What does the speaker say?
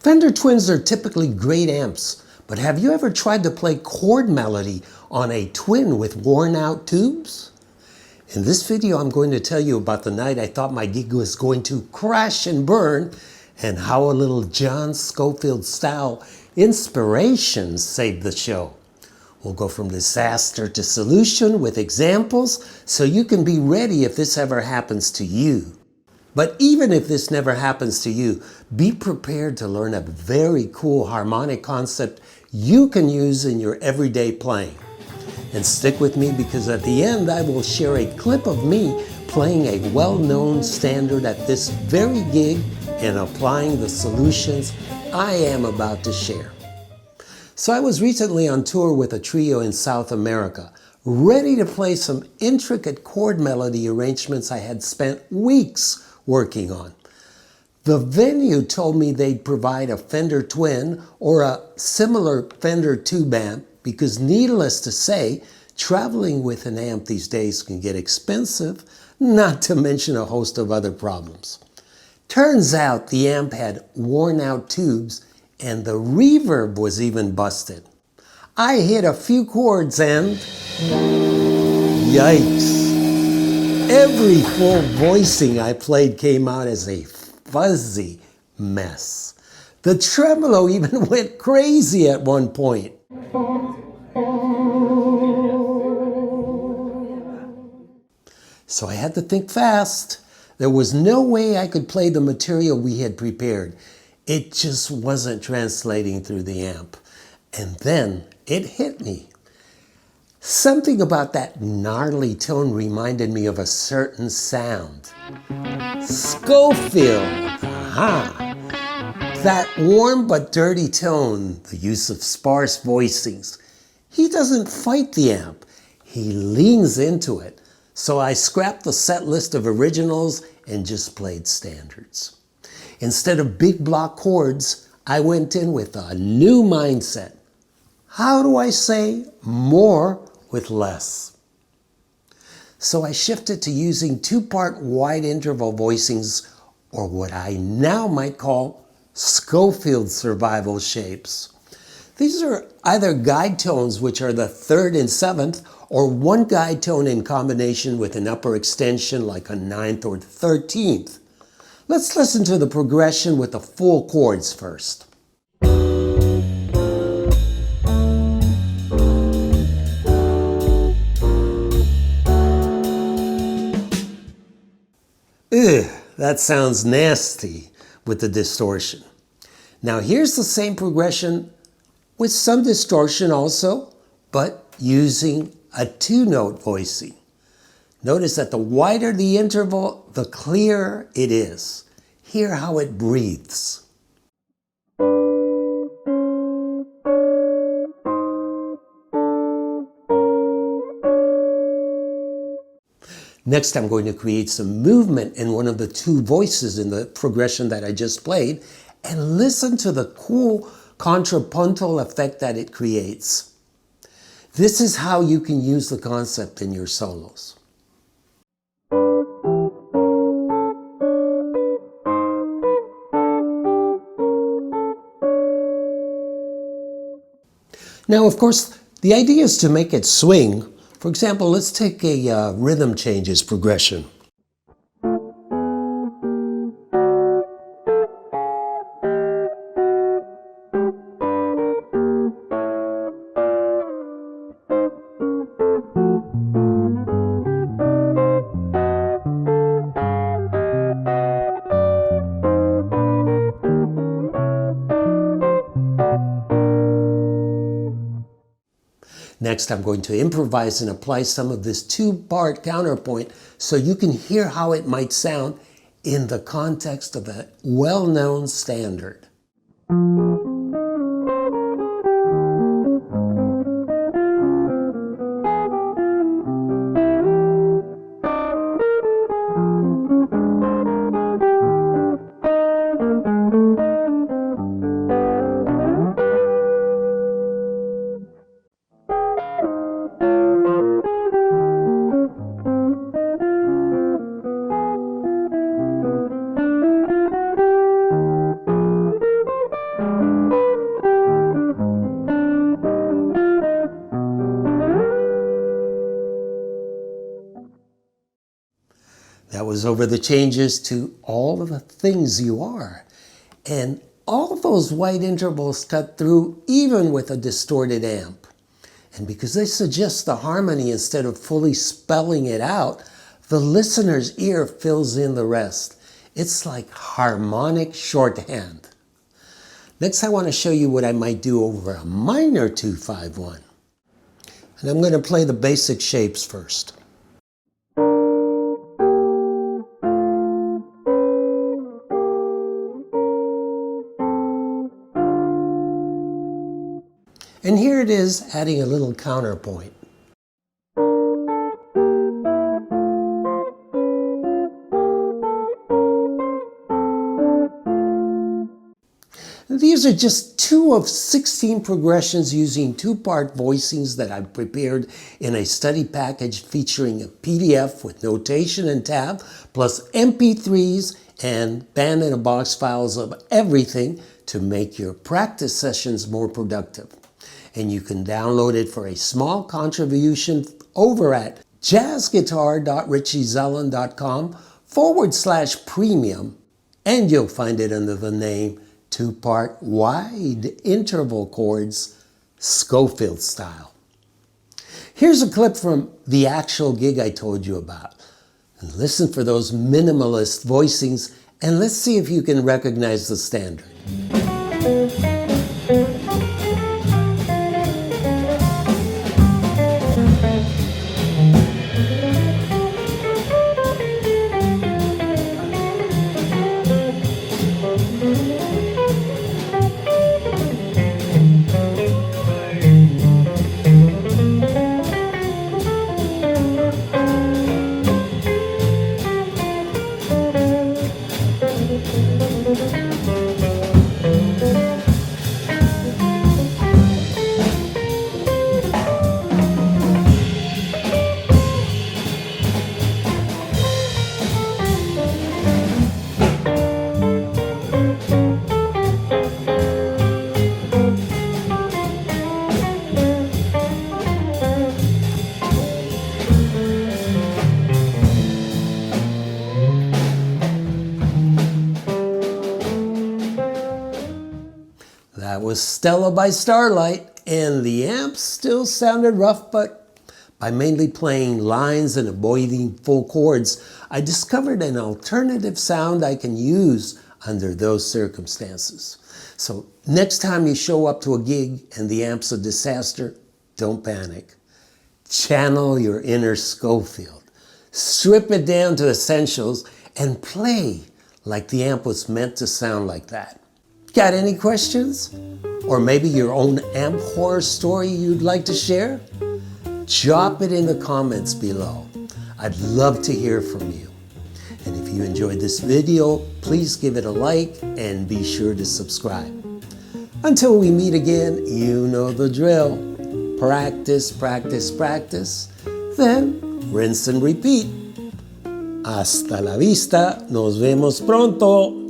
Fender Twins are typically great amps, but have you ever tried to play chord melody on a Twin with worn out tubes? In this video, I'm going to tell you about the night I thought my gig was going to crash and burn, and how a little John Scofield style inspiration saved the show. We'll go from disaster to solution with examples so you can be ready if this ever happens to you. But even if this never happens to you, be prepared to learn a very cool harmonic concept you can use in your everyday playing. And stick with me, because at the end I will share a clip of me playing a well-known standard at this very gig and applying the solutions I am about to share. So I was recently on tour with a trio in South America, ready to play some intricate chord melody arrangements I had spent weeks working on. The venue told me they'd provide a Fender Twin or a similar Fender tube amp because, needless to say, traveling with an amp these days can get expensive, not to mention a host of other problems. Turns out the amp had worn out tubes and the reverb was even busted. I hit a few chords and yikes! Every full voicing I played came out as a fuzzy mess. The tremolo even went crazy at one point. So I had to think fast. There was no way I could play the material we had prepared. It just wasn't translating through the amp. And then it hit me. Something about that gnarly tone reminded me of a certain sound. Scofield! Aha! That warm but dirty tone, the use of sparse voicings. He doesn't fight the amp. He leans into it. So I scrapped the set list of originals and just played standards. Instead of big block chords, I went in with a new mindset. How do I say more with less? So I shifted to using two-part wide interval voicings, or what I now might call Scofield survival shapes. These are either guide tones, which are the 3rd and 7th, or one guide tone in combination with an upper extension like a 9th or 13th. Let's listen to the progression with the full chords first. Ugh, that sounds nasty with the distortion. Now here's the same progression with some distortion also, but using a 2-note voicing. Notice that the wider the interval, the clearer it is. Hear how it breathes. Next, I'm going to create some movement in one of the two voices in the progression that I just played, and listen to the cool contrapuntal effect that it creates. This is how you can use the concept in your solos. Now, of course, the idea is to make it swing. For example, let's take a rhythm changes progression. Next, I'm going to improvise and apply some of this two-part counterpoint so you can hear how it might sound in the context of a well-known standard. goes over the changes to all of the things you are. And all those white intervals cut through even with a distorted amp. And because they suggest the harmony instead of fully spelling it out, the listener's ear fills in the rest. It's like harmonic shorthand. Next, I want to show you what I might do over a minor 2-5-1. And I'm going to play the basic shapes first. And here it is, adding a little counterpoint. These are just 2 of 16 progressions using 2-part voicings that I've prepared in a study package featuring a PDF with notation and tab, plus MP3s and band-in-a-box files of everything to make your practice sessions more productive. And you can download it for a small contribution over at jazzguitar.richiezelland.com/premium, and you'll find it under the name 2-part wide interval chords, Scofield style. Here's a clip from the actual gig I told you about. And listen for those minimalist voicings, and let's see if you can recognize the standard. That was Stella by Starlight, and the amp still sounded rough, but by mainly playing lines and avoiding full chords, I discovered an alternative sound I can use under those circumstances. So next time you show up to a gig and the amp's a disaster, don't panic. Channel your inner Scofield. Strip it down to essentials and play like the amp was meant to sound like that. Got any questions? Or maybe your own amp horror story you'd like to share? Drop it in the comments below. I'd love to hear from you. And if you enjoyed this video, please give it a like and be sure to subscribe. Until we meet again, you know the drill. Practice, practice, practice, then rinse and repeat. Hasta la vista, nos vemos pronto.